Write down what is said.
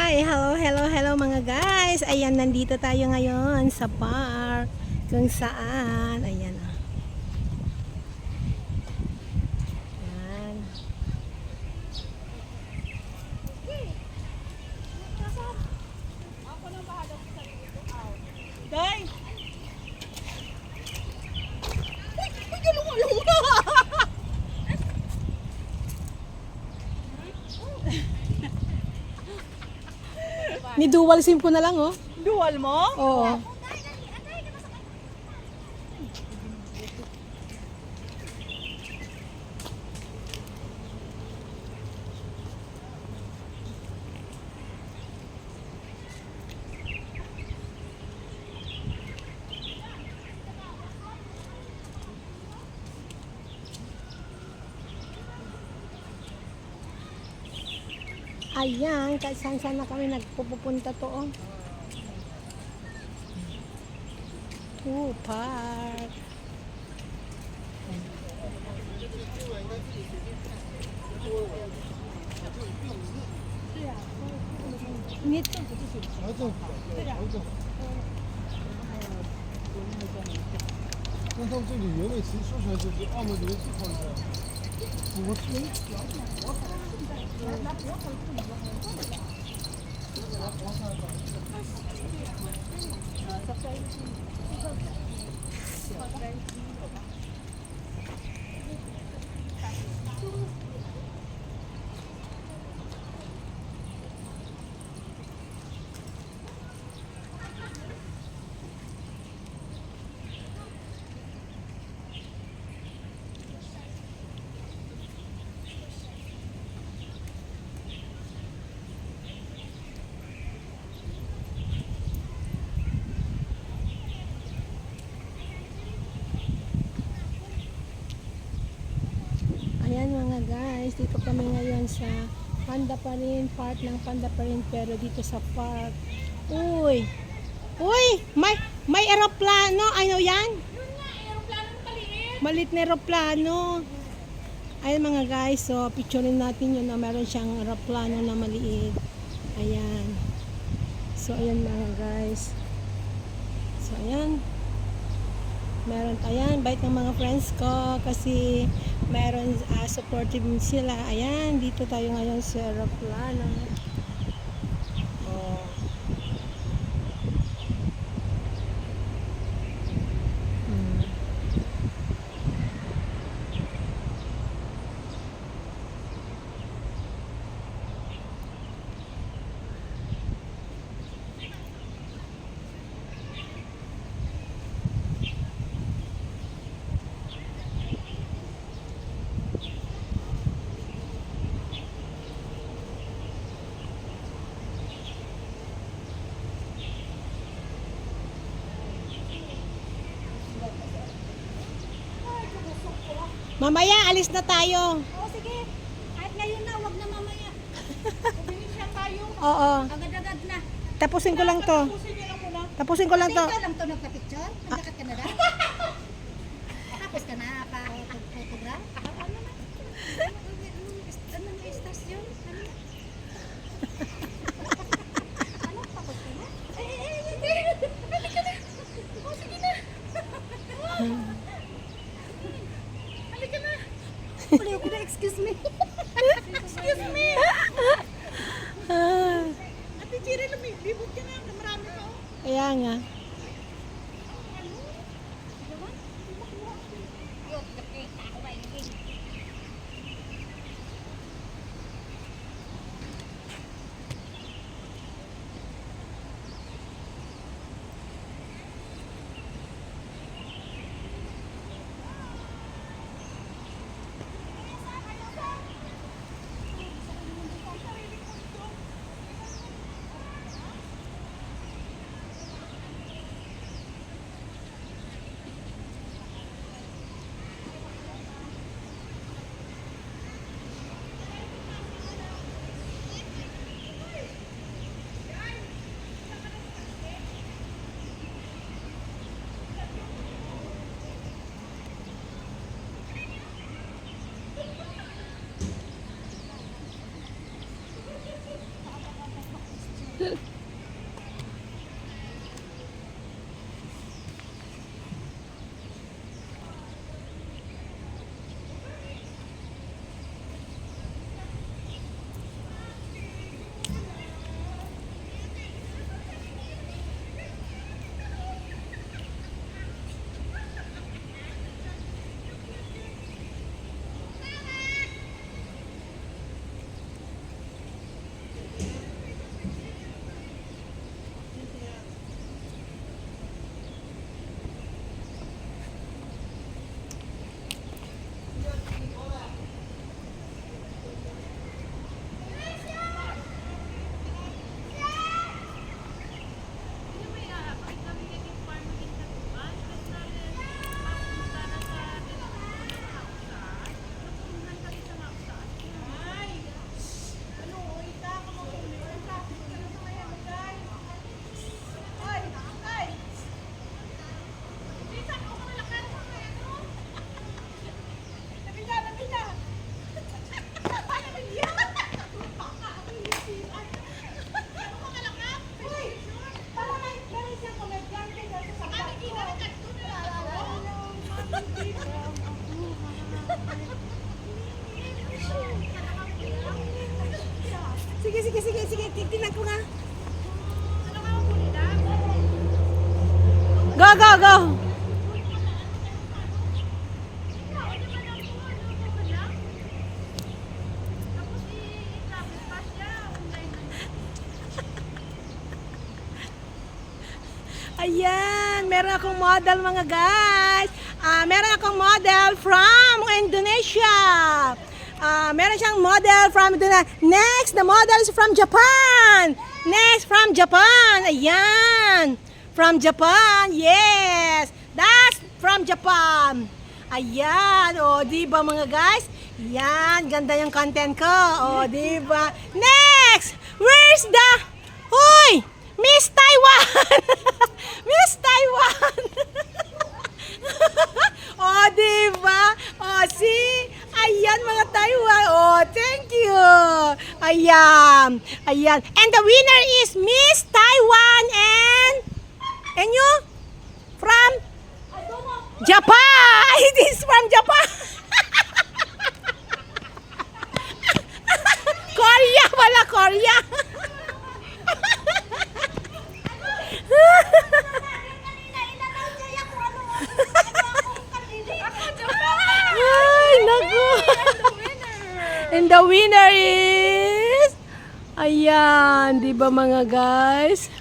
Hi! Hello mga guys! Ayan, nandito tayo ngayon sa park. Kung saan, ayan ah. Ayan. Day! Ni dual sim ko na lang oh. Dual mo? Oo. Ayan, kahit saan na kami nagpupunta to oh. Park. Nito. 那到这里原味其实说出来就是澳门旅游最好的。我Ayan mga guys, dito kami ngayon sa Panda pa rin, part ng Panda pa rin, pero dito sa park. Uy! Uy! May eroplano! Ano yan? Yun nga, aeroplano maliit. Malit na eroplano. Ayan mga guys, so picturein natin yun na meron siyang eroplano na maliit. Ayan. So ayan mga guys. So ayan. Meron, ayan, bait ng mga friends ko kasi meron supportive sila. Ayan, dito tayo ngayon sa aeroplano. Oh. Mamaya, alis na tayo. Oo, sige. Kahit ngayon na, wag na mamaya. Mabilis lang tayo. Oo. Agad-agad na. Tapusin ko lang to. Tapusin niyo lang muna. Tapusin ko lang to. Ikaw lang to nagpa-picture? Nagdakat ka na lang? Tapos ka na pa-photograph? Ano na? Ano na istasyon? Ano na? Ano? Tapos ka na? Hindi! Halika na! Oo, sige na! Halika na! Wala ko na, excuse me! Excuse me! Ate Jiri, lumibot ka na. Marami ka oh. Kaya nga. Sige, sige, sige, sige. Titignan ko nga. Go, go, go. Ayan, meron akong model mga guys. Meron akong model from Indonesia. Meron siyang model from Indonesia. Next, the model is from Japan. Next, from Japan. Ayan. From Japan, yes. That's from Japan. Ayan, o, diba mga guys? Yan, ganda yung content ko. O, diba? Next, where's the... Hoy! Miss Taiwan! Miss Taiwan! Oh, diba? Oh, see? Ayan mga Taiwan. Oh, thank you. Ayan. Ayan. And the winner is Miss Taiwan and you? From? Japan! It is from Japan! Korea! Wala Korea! Ay, naku. And the winner is... Ayan, di ba mga guys?